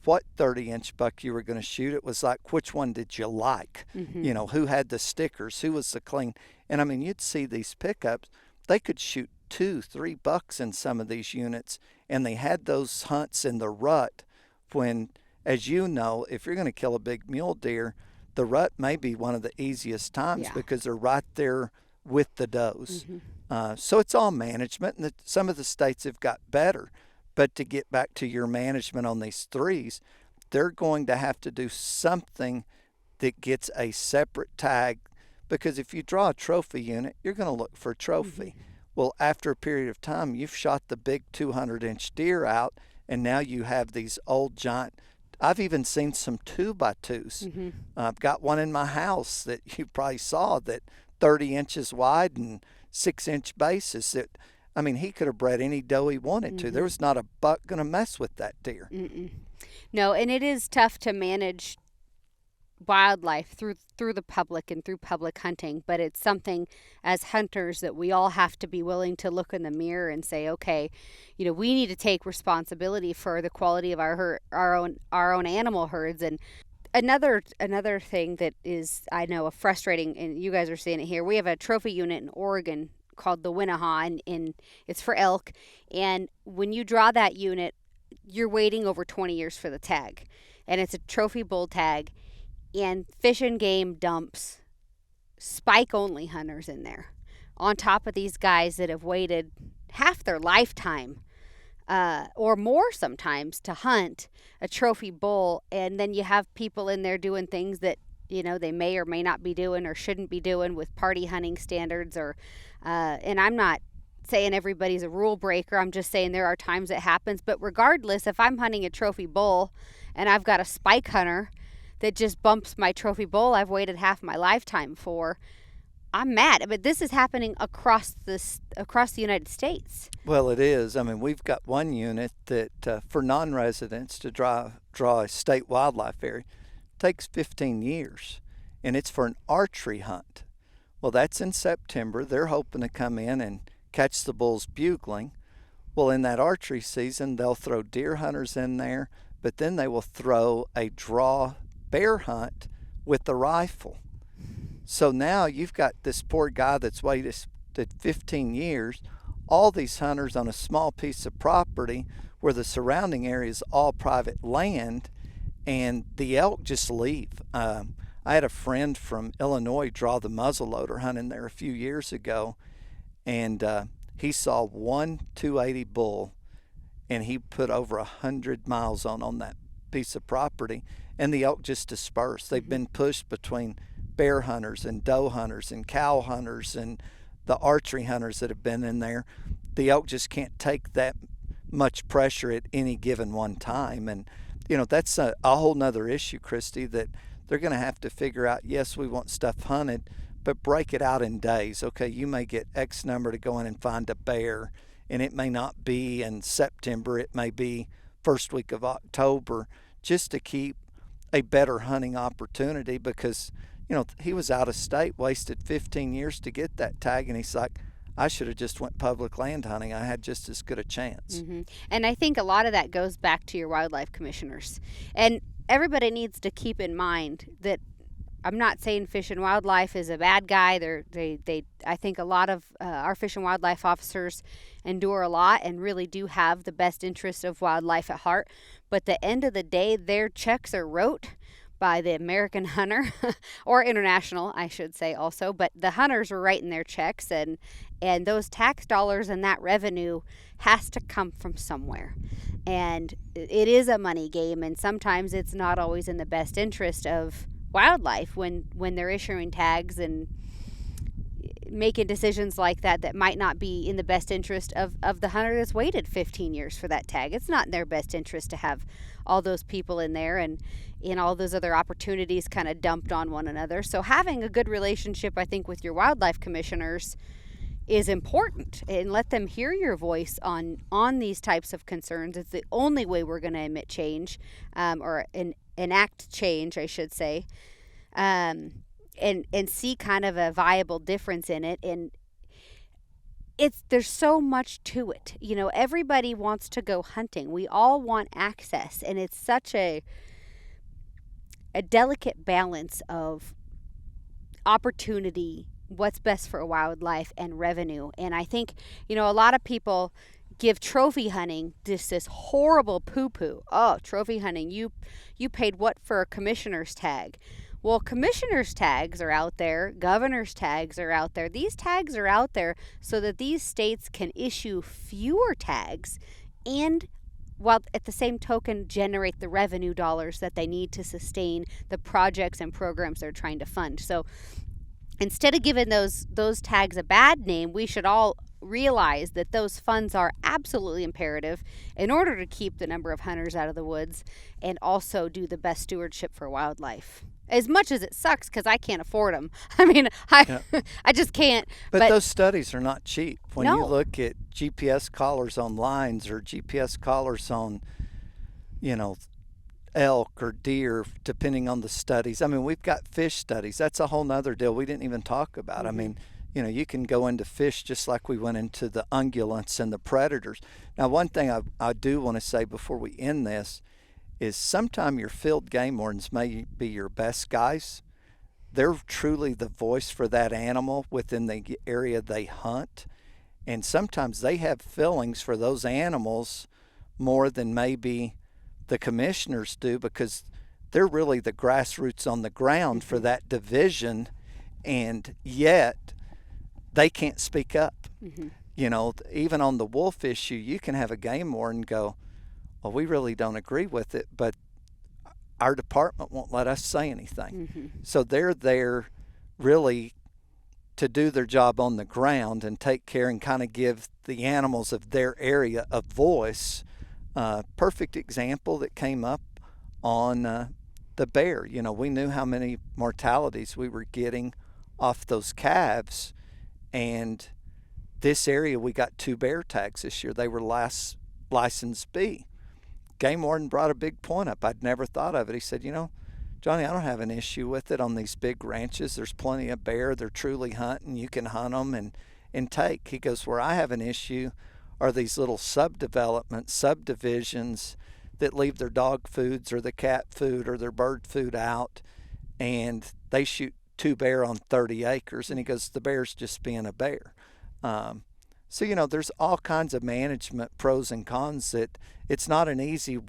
what 30-inch buck you were going to shoot. It was like, which one did you like? Mm-hmm. Who had the stickers, who was the clean. And I mean, you'd see these pickups, they could shoot 2-3 bucks in some of these units, and they had those hunts in the rut when, as you know, if you're going to kill a big mule deer, the rut may be one of the easiest times because they're right there with the does. Mm-hmm. So it's all management, and some of the states have got better. But to get back to your management on these threes, they're going to have to do something that gets a separate tag, because if you draw a trophy unit, you're going to look for a trophy. Mm-hmm. Well, after a period of time, you've shot the big 200-inch deer out, and now you have these old giant. I've even seen some 2x2s. Mm-hmm. I've got one in my house that you probably saw, that 30 inches wide and 6-inch bases. That, I mean, he could have bred any doe he wanted to. There was not a buck going to mess with that deer. Mm-mm. No, and it is tough to manage wildlife through the public and through public hunting, but it's something as hunters that we all have to be willing to look in the mirror and say, okay, we need to take responsibility for the quality of our own animal herds. And another thing that is, I know, a frustrating, and you guys are seeing it here, we have a trophy unit in Oregon called the Winnehaw, and it's for elk. And when you draw that unit, you're waiting over 20 years for the tag, and it's a trophy bull tag. And Fish and Game dumps spike-only hunters in there, on top of these guys that have waited half their lifetime or more sometimes to hunt a trophy bull. And then you have people in there doing things that, they may or may not be doing or shouldn't be doing with party hunting standards. And I'm not saying everybody's a rule breaker. I'm just saying there are times it happens. But regardless, if I'm hunting a trophy bull and I've got a spike hunter that just bumps my trophy bull I've waited half my lifetime for, I'm mad, but this is happening across the United States. Well, it is. I mean, we've got one unit that for non-residents to draw a state wildlife area takes 15 years, and it's for an archery hunt. Well, that's in September. They're hoping to come in and catch the bulls bugling. Well, in that archery season, they'll throw deer hunters in there, but then they will throw a draw bear hunt with the rifle. So now you've got this poor guy that's waited 15 years, all these hunters on a small piece of property where the surrounding area is all private land, and the elk just leave. I had a friend from Illinois draw the muzzleloader hunting there a few years ago, and he saw one 280 bull, and he put over 100 miles on that piece of property, and the elk just dispersed. They've been pushed between bear hunters and doe hunters and cow hunters and the archery hunters that have been in there. The elk just can't take that much pressure at any given one time. And, that's a whole nother issue, Kristy, that they're going to have to figure out, yes, we want stuff hunted, but break it out in days. Okay, you may get X number to go in and find a bear, and it may not be in September. It may be first week of October, just to keep a better hunting opportunity, because he was out of state, wasted 15 years to get that tag, and he's like, I should have just went public land hunting. I had just as good a chance. Mm-hmm. And I think a lot of that goes back to your wildlife commissioners. And everybody needs to keep in mind that I'm not saying Fish and Wildlife is a bad guy. I think a lot of our Fish and Wildlife officers endure a lot and really do have the best interest of wildlife at heart. But at the end of the day, their checks are wrote by the American hunter, or international, I should say also. But the hunters were writing their checks, and those tax dollars and that revenue has to come from somewhere. And it is a money game, and sometimes it's not always in the best interest of wildlife when they're issuing tags and making decisions like that might not be in the best interest of the hunter that's waited 15 years for that tag. It's not in their best interest to have all those people in there and all those other opportunities kind of dumped on one another. So having a good relationship, I think, with your wildlife commissioners is important, and let them hear your voice on these types of concerns. It's the only way we're going to emit change, or enact change, I should say, and see kind of a viable difference in it. And there's so much to it. Everybody wants to go hunting. We all want access, and it's such a delicate balance of opportunity, what's best for wildlife, and revenue. And I think, a lot of people give trophy hunting this horrible poo-poo. Oh, trophy hunting, you paid what for a commissioner's tag? Well, commissioner's tags are out there, governor's tags are out there. These tags are out there so that these states can issue fewer tags, and while at the same token generate the revenue dollars that they need to sustain the projects and programs they're trying to fund. So instead of giving those tags a bad name, we should all realize that those funds are absolutely imperative in order to keep the number of hunters out of the woods and also do the best stewardship for wildlife. As much as it sucks because I can't afford them. I mean, I just can't. But those studies are not cheap. When No. you look at GPS collars on lines or GPS collars on, elk or deer, depending on the studies. I mean, we've got fish studies. That's a whole nother deal we didn't even talk about. Mm-hmm. I mean, you can go into fish just like we went into the ungulates and the predators. Now, one thing I do want to say before we end this is sometimes your field game wardens may be your best guys. They're truly the voice for that animal within the area they hunt. And sometimes they have feelings for those animals more than maybe the commissioners do, because they're really the grassroots on the ground for that division, and yet they can't speak up. Mm-hmm. Even on the wolf issue, you can have a game warden go, well, we really don't agree with it, but our department won't let us say anything. Mm-hmm. So they're there really to do their job on the ground and take care and kind of give the animals of their area a voice. Perfect example that came up on the bear. We knew how many mortalities we were getting off those calves. And this area, we got 2 bear tags this year. They were last license B. Game warden brought a big point up. I'd never thought of it. He said, Johnny, I don't have an issue with it on these big ranches. There's plenty of bear. They're truly hunting. You can hunt them and take. He goes, where I have an issue are these little subdivisions that leave their dog foods or the cat food or their bird food out, and they shoot 2 bear on 30 acres. And he goes, the bear's just being a bear. So, there's all kinds of management pros and cons that it's not an easy,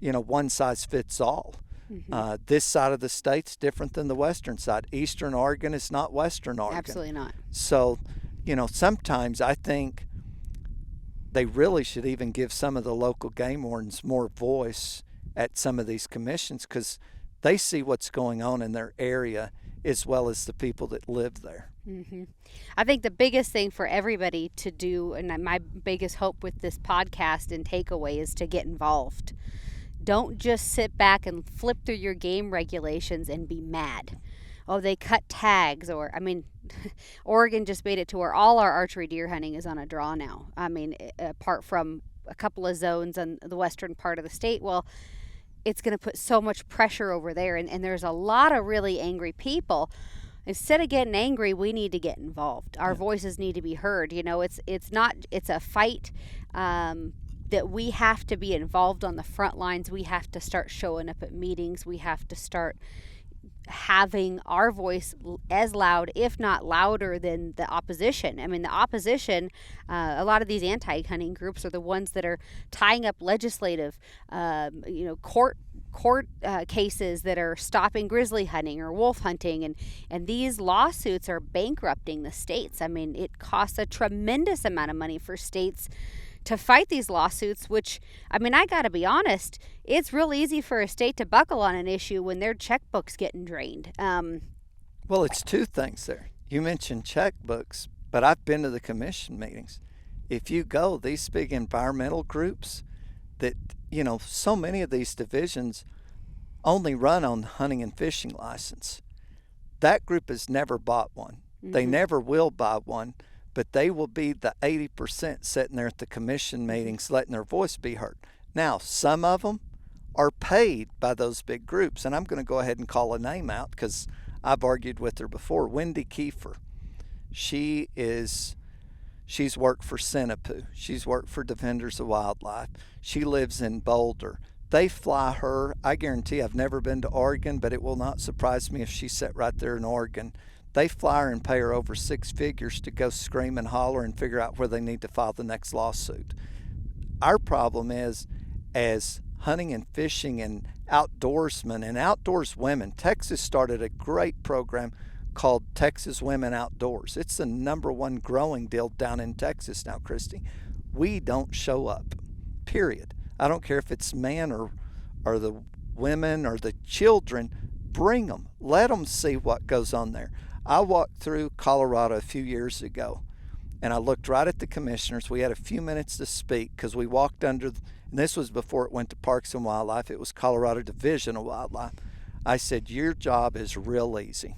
one size fits all. Mm-hmm. This side of the state's different than the western side. Eastern Oregon is not Western Oregon. Absolutely not. So, sometimes I think they really should even give some of the local game wardens more voice at some of these commissions, because they see what's going on in their area as well as the people that live there. Mm-hmm. I think the biggest thing for everybody to do, and my biggest hope with this podcast and takeaway, is to get involved. Don't just sit back and flip through your game regulations and be mad. Oh, they cut tags, or, Oregon just made it to where all our archery deer hunting is on a draw now. Apart from a couple of zones on the western part of the state, well, it's going to put so much pressure over there, and there's a lot of really angry people. Instead of getting angry, we need to get involved. Our voices need to be heard. It's a fight that we have to be involved on the front lines. We have to start showing up at meetings. We have to start having our voice as loud, if not louder, than the opposition. The opposition, a lot of these anti-hunting groups are the ones that are tying up legislative, court cases that are stopping grizzly hunting or wolf hunting, and these lawsuits are bankrupting the states. It costs a tremendous amount of money for states to fight these lawsuits, which, I gotta be honest, it's real easy for a state to buckle on an issue when their checkbook's getting drained. Well, it's 2 things there. You mentioned checkbooks, but I've been to the commission meetings. If you go, these big environmental groups that, so many of these divisions only run on hunting and fishing license. That group has never bought one. Mm-hmm. They never will buy one. But they will be the 80% sitting there at the commission meetings letting their voice be heard. Now, some of them are paid by those big groups, and I'm going to go ahead and call a name out because I've argued with her before. Wendy Kiefer. She's worked for Senapoo. She's worked for Defenders of Wildlife. She lives in Boulder. They fly her. I guarantee I've never been to Oregon, but it will not surprise me if she sat right there in Oregon. They fly her and pay her over 6 figures to go scream and holler and figure out where they need to file the next lawsuit. Our problem is, as hunting and fishing and outdoorsmen and outdoors women, Texas started a great program called Texas Women Outdoors. It's the #1 growing deal down in Texas now, Kristy. We don't show up, period. I don't care if it's men or the women or the children. Bring them. Let them see what goes on there. I walked through Colorado a few years ago, and I looked right at the commissioners. We had a few minutes to speak because we walked under, and this was before it went to Parks and Wildlife. It was Colorado Division of Wildlife. I said, your job is real easy.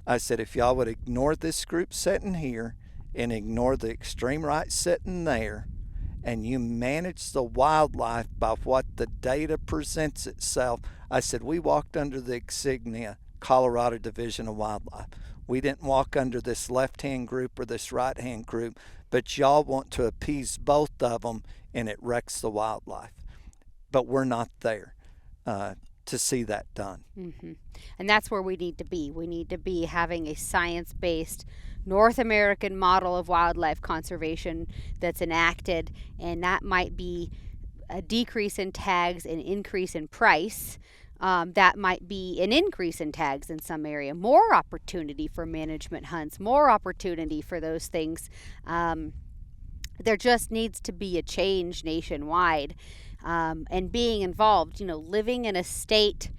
I said, if y'all would ignore this group sitting here and ignore the extreme right sitting there, and you manage the wildlife by what the data presents itself. I said, we walked under the insignia Colorado Division of Wildlife. We didn't walk under this left-hand group or this right-hand group, but y'all want to appease both of them, and it wrecks the wildlife. But we're not there to see that done. Mm-hmm. And that's where we need to be. We need to be having a science-based North American model of wildlife conservation that's enacted, and that might be a decrease in tags, an increase in price. That might be an increase in tags in some area, more opportunity for management hunts, more opportunity for those things. There just needs to be a change nationwide, and being involved. Living in a state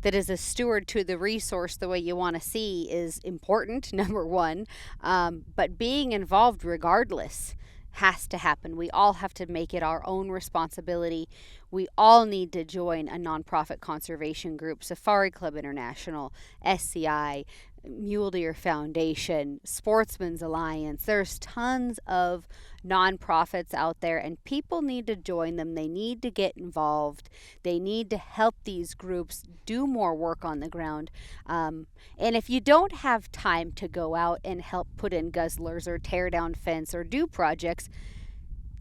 that is a steward to the resource the way you want to see is important, number one. But being involved regardless has to happen. We all have to make it our own responsibility. We all need to join a nonprofit conservation group, Safari Club International, SCI, Mule Deer Foundation, Sportsman's Alliance. There's tons of nonprofits out there, and people need to join them. They need to get involved. They need to help these groups do more work on the ground. And if you don't have time to go out and help put in guzzlers or tear down fence or do projects,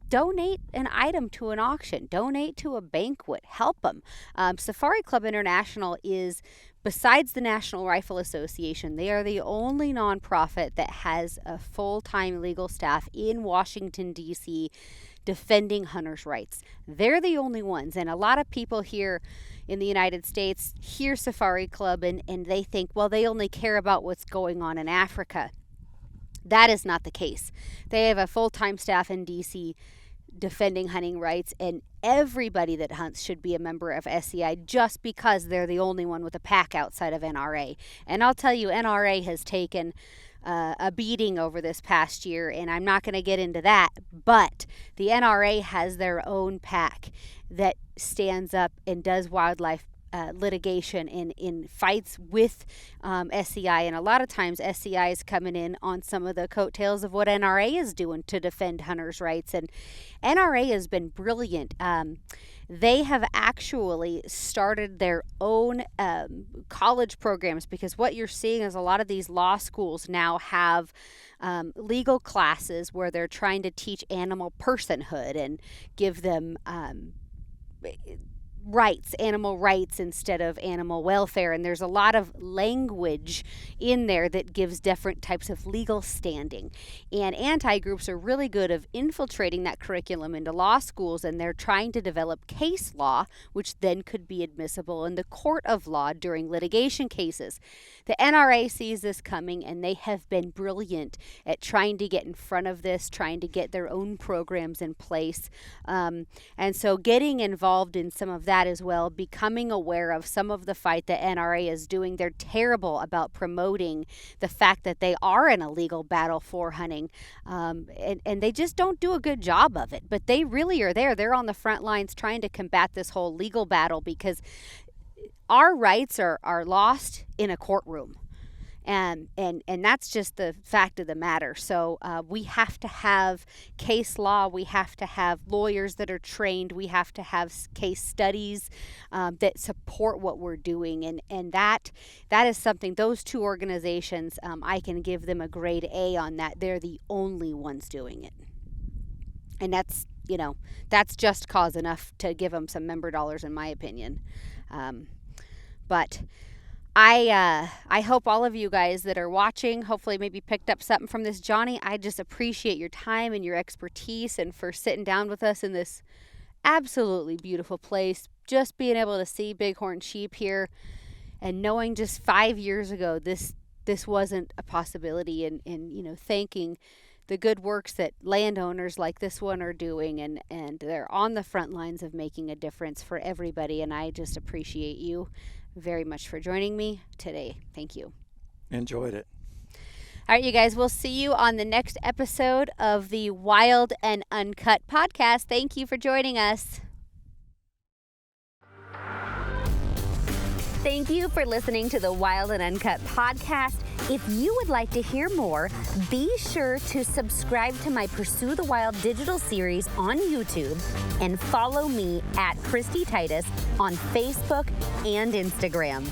donate an item to an auction, donate to a banquet, help them. Safari Club International is, besides the National Rifle Association, they are the only nonprofit that has a full-time legal staff in Washington, D.C. defending hunters' rights. They're the only ones, and a lot of people here in the United States hear Safari Club and they think, well, they only care about what's going on in Africa. That is not the case. They have a full-time staff in D.C. defending hunting rights, and everybody that hunts should be a member of SCI just because they're the only one with a pack outside of NRA. And I'll tell you, NRA has taken a beating over this past year, and I'm not going to get into that, but the NRA has their own pack that stands up and does wildlife litigation in fights with SCI, and a lot of times SCI is coming in on some of the coattails of what NRA is doing to defend hunters' rights, and NRA has been brilliant. They have actually started their own college programs, because what you're seeing is a lot of these law schools now have legal classes where they're trying to teach animal personhood and give them rights, animal rights instead of animal welfare. And there's a lot of language in there that gives different types of legal standing. And anti-groups are really good of infiltrating that curriculum into law schools, and they're trying to develop case law, which then could be admissible in the court of law during litigation cases. The NRA sees this coming, and they have been brilliant at trying to get in front of this, trying to get their own programs in place. And so getting involved in some of that as well, becoming aware of some of the fight that NRA is doing. They're terrible about promoting the fact that they are in a legal battle for hunting, and they just don't do a good job of it. But they really are there. They're on the front lines trying to combat this whole legal battle, because our rights are lost in a courtroom. And that's just the fact of the matter. So we have to have case law. We have to have lawyers that are trained. We have to have case studies that support what we're doing. And that is something, those two organizations, I can give them a grade A on that. They're the only ones doing it. And that's just cause enough to give them some member dollars, in my opinion. But I hope all of you guys that are watching hopefully maybe picked up something from this, Johnny. I just appreciate your time and your expertise, and for sitting down with us in this absolutely beautiful place. Just being able to see bighorn sheep here, and knowing just 5 years ago this wasn't a possibility, and thanking the good works that landowners like this one are doing, and they're on the front lines of making a difference for everybody. And I just appreciate you very much for joining me today. Thank you. Enjoyed it. All right, you guys, we'll see you on the next episode of the Wild and Uncut podcast. Thank you for joining us. Thank you for listening to the Wild and Uncut podcast. If you would like to hear more, be sure to subscribe to my Pursue the Wild digital series on YouTube, and follow me at Kristy Titus on Facebook and Instagram.